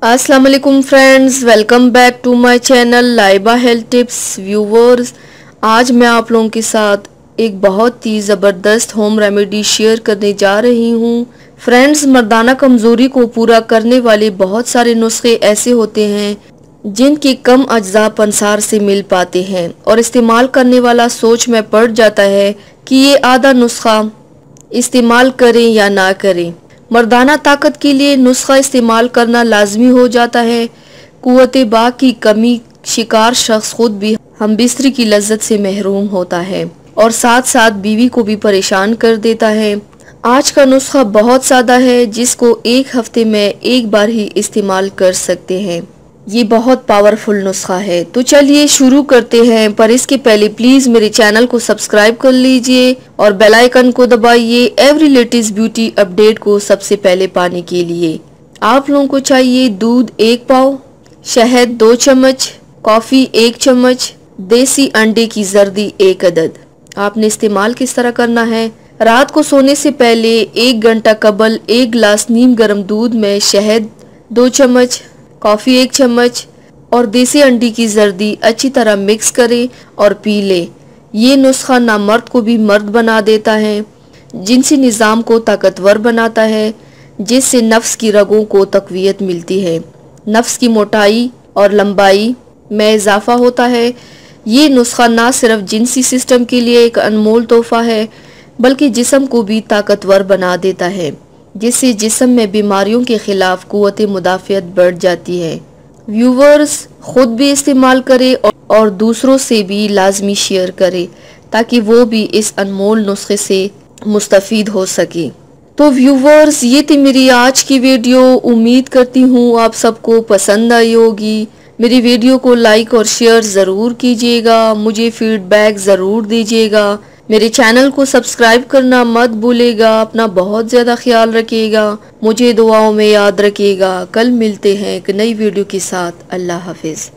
अस्सलाम वालेकुम friends, welcome back to my channel Laiba health tips. Viewers, आज मैं आप लोगों के साथ एक बहुत ही ज़बरदस्त होम रेमेडी शेयर करने जा रही हूँ। फ्रेंड्स, मर्दाना कमज़ोरी को पूरा करने वाले बहुत सारे नुस्खे ऐसे होते हैं जिनके कम अज्जा पंसार से मिल पाते हैं और इस्तेमाल करने वाला सोच में पड़ जाता है कि ये आधा नुस्खा इस्तेमाल करें या ना करें। मर्दाना ताकत के लिए नुस्खा इस्तेमाल करना लाजमी हो जाता है। कुव्वत बा की कमी शिकार शख्स खुद भी हमबिस्तरी की लज्जत से महरूम होता है और साथ साथ बीवी को भी परेशान कर देता है। आज का नुस्खा बहुत सादा है जिसको एक हफ्ते में एक बार ही इस्तेमाल कर सकते हैं। ये बहुत पावरफुल नुस्खा है, तो चलिए शुरू करते हैं। पर इसके पहले प्लीज मेरे चैनल को सब्सक्राइब कर लीजिए और बेल आइकन को दबाइए एवरी लेटेस्ट ब्यूटी अपडेट को सबसे पहले पाने के लिए। आप लोगों को चाहिए दूध 1 पाव, शहद 2 चम्मच, कॉफी 1 चम्मच, देसी अंडे की जर्दी 1 अदद। आपने इस्तेमाल किस तरह करना है? रात को सोने से पहले 1 घंटा कबल 1 गिलास नीम गर्म दूध में शहद 2 चम्मच, कॉफ़ी 1 चम्मच और देसी अंडी की जर्दी अच्छी तरह मिक्स करें और पी लें। ये नुस्खा ना मर्द को भी मर्द बना देता है, जिनसी निज़ाम को ताकतवर बनाता है, जिससे नफ्स की रगों को तक़वियत मिलती है, नफ्स की मोटाई और लंबाई में इजाफा होता है। ये नुस्खा ना सिर्फ जिनसी सिस्टम के लिए एक अनमोल तोहफा है बल्कि जिस्म को भी ताकतवर बना देता है, जिससे जिस्म में बीमारियों के खिलाफ कुव्वत मुदाफ़ियत बढ़ जाती है। व्यूवर्स, खुद भी इस्तेमाल करें और दूसरों से भी लाजमी शेयर करें ताकि वो भी इस अनमोल नुस्खे से मुस्तफ़ीद हो सके। तो व्यूवर्स, ये थी मेरी आज की वीडियो। उम्मीद करती हूँ आप सबको पसंद आई होगी। मेरी वीडियो को लाइक और शेयर ज़रूर कीजिएगा, मुझे फीडबैक ज़रूर दीजिएगा। मेरे चैनल को सब्सक्राइब करना मत भूलेगा। अपना बहुत ज़्यादा ख्याल रखिएगा, मुझे दुआओं में याद रखिएगा। कल मिलते हैं एक नई वीडियो के साथ। अल्लाह हाफिज़।